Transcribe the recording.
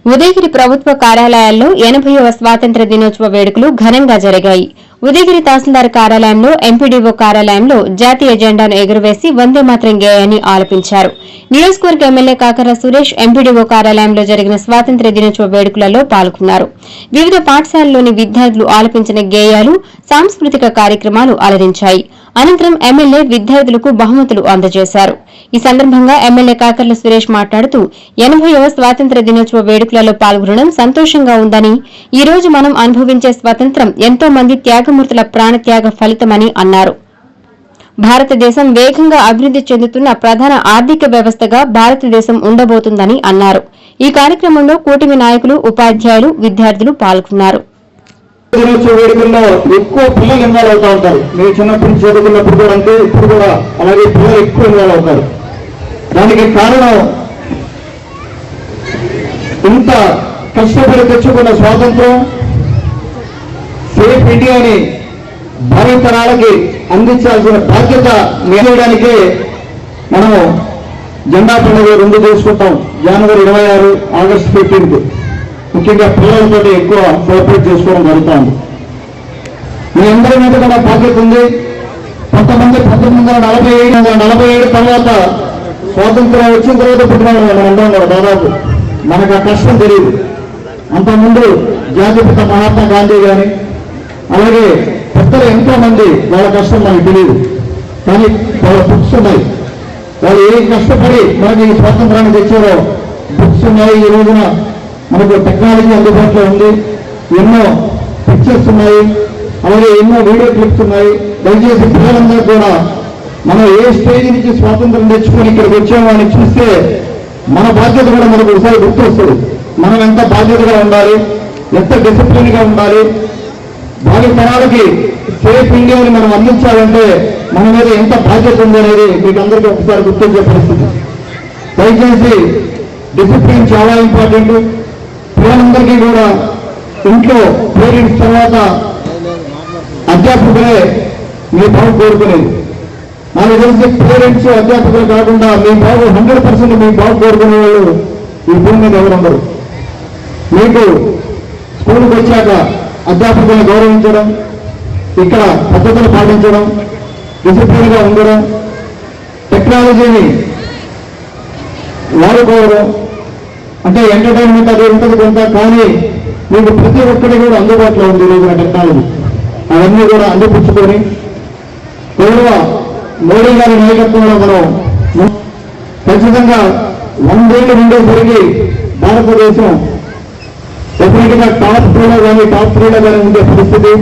ఉదయగిరి ప్రభుత్వ కార్యాలయాల్లో 80వ స్వాతంత్ర్య దినోత్సవ వేడుకలు ఘనంగా జరిగాయి. ఉదయగిరి తహసీల్దార్ కార్యాలయంలో, ఎంపీడీఓ కార్యాలయంలో జాతీయ జెండాను ఎగురవేసి వందే మాతరం గేయాన్ని ఆలపించారు. నియోజకవర్గ ఎమ్మెల్యే కాకర్ల సురేష్ ఎంపీడీఓ కార్యాలయంలో జరిగిన స్వాతంత్ర్య దినోత్సవ వేడుకలలో పాల్గొన్నారు. వివిధ పాఠశాలల్లోని విద్యార్థులు ఆలపించిన గేయాలు, సాంస్కృతిక కార్యక్రమాలు అలరించాయి. అనంతరం ఎమ్మెల్యే విద్యార్థులకు బహుమతులు అందజేశారు. ఈ సందర్భంగా ఎమ్మెల్యే కాకర్ల సురేష్ మాట్లాడుతూ 80వ స్వాతంత్ర్య దినోత్సవ వేడుకలలో పాల్గొనడం సంతోషంగా ఉందని, ఈ రోజు మనం అనుభవించే స్వాతంత్ర్యం ఎంతో మంది త్యాగమూర్తుల ప్రాణత్యాగ ఫలితమని అన్నారు. భారతదేశం వేగంగా అభివృద్ది చెందుతున్న ప్రధాన ఆర్థిక వ్యవస్థగా భారతదేశం ఉండబోతుందని అన్నారు. ఈ కార్యక్రమంలో కూటమి నాయకులు, ఉపాధ్యాయులు, విద్యార్థులు పాల్గొన్నారు. దినోత్సవ వేడుకల్లో ఎక్కువ పిల్లలు ఇన్వాల్వ్ అవుతా ఉంటారు. మీరు చిన్నప్పుడు చదువుకున్నప్పుడు కూడా అంటే ఇప్పుడు కూడా అలాగే పిల్లలు ఎక్కువ ఇన్వాల్వ్ అవుతారు. దానికి కారణం ఇంత కష్టపడి తెచ్చుకున్న స్వాతంత్రం, సేఫ్ ఇండియాని భావితరాలకి అందించాల్సిన బాధ్యత నిర్వహించడానికే మనము జెండా పండుగ 2 చేసుకుంటాం. జనవరి 26, ఆగస్టు 15. ముఖ్యంగా పిల్లలతో ఎక్కువ సెలబ్రేట్ చేసుకోవడం జరుగుతుంది. మీ అందరి మీద కూడా బాధ్యత ఉంది. కొంతమంది 1947 తర్వాత స్వాతంత్రం వచ్చిన తర్వాత పుట్టిన మనం అందరం కూడా దాదాపు మనకు ఆ కష్టం తెలియదు. అంతకుముందు జాతిపిత మహాత్మా గాంధీ కానీ అలాగే పెద్దలు ఎంతో మంది వాళ్ళ కష్టం మనకు తెలియదు. కానీ వాళ్ళ బుక్స్ ఉన్నాయి. వాళ్ళు ఏ కష్టపడి మనకి ఈ స్వాతంత్రాన్ని తెచ్చారో బుక్స్ ఉన్నాయి. ఈ రోజున మనకు టెక్నాలజీ అందుబాటులో ఉంది. ఎన్నో పిక్చర్స్ ఉన్నాయి, అలాగే ఎన్నో వీడియో క్లిప్స్ ఉన్నాయి. దయచేసి పిల్లలందరూ కూడా మనం ఏ స్టేజ్ నుంచి స్వాతంత్రం తెచ్చుకొని ఇక్కడికి వచ్చామని చూస్తే మన బాధ్యత కూడా మనకు ఒకసారి గుర్తు వస్తుంది. మనం ఎంత బాధ్యతగా ఉండాలి, ఎంత డిసిప్లిన్ గా ఉండాలి, భావి తరాలకి సేఫ్ ఇండియాని మనం అందించాలంటే మన మీద ఎంత బాధ్యత ఉంది అనేది మీకు అందరికీ ఒకసారి గుర్తించే పరిస్థితి. దయచేసి డిసిప్లిన్ చాలా ఇంపార్టెంట్. పిల్లలందరికీ కూడా ఇంట్లో పేరెంట్స్ తర్వాత అధ్యాపకులే మీ బాగు కోరుకునేది. నాకు తెలిసి పేరెంట్స్, అధ్యాపకులు కాకుండా మీ బాగు 100% మీ బాగు కోరుకునే వాళ్ళు ఈ భూమి మీద ఎవరుండరు. మీకు స్కూల్కి వచ్చాక అధ్యాపకులను గౌరవించడం, ఇక్కడ పద్ధతులు పాటించడం, డిసిప్లిన్ గా ఉండడం, టెక్నాలజీని వాడుకోవడం, అంటే ఎంటర్టైన్మెంట్ అది ఉంటుంది కొంత, కానీ మీకు ప్రతి ఒక్కటి కూడా అందుబాటులో ఉంది ఈ రోజున టెక్నాలజీ. అవన్నీ కూడా అందిపుచ్చుకొని గౌరవ మోడీ గారి నాయకత్వంలో మనం ఖచ్చితంగా 100 ఏళ్ళు ఉండేసరికి భారతదేశం డెఫినెట్ గా టాప్ 2లో కానీ టాప్ 3లో కానీ ఉండే పరిస్థితి.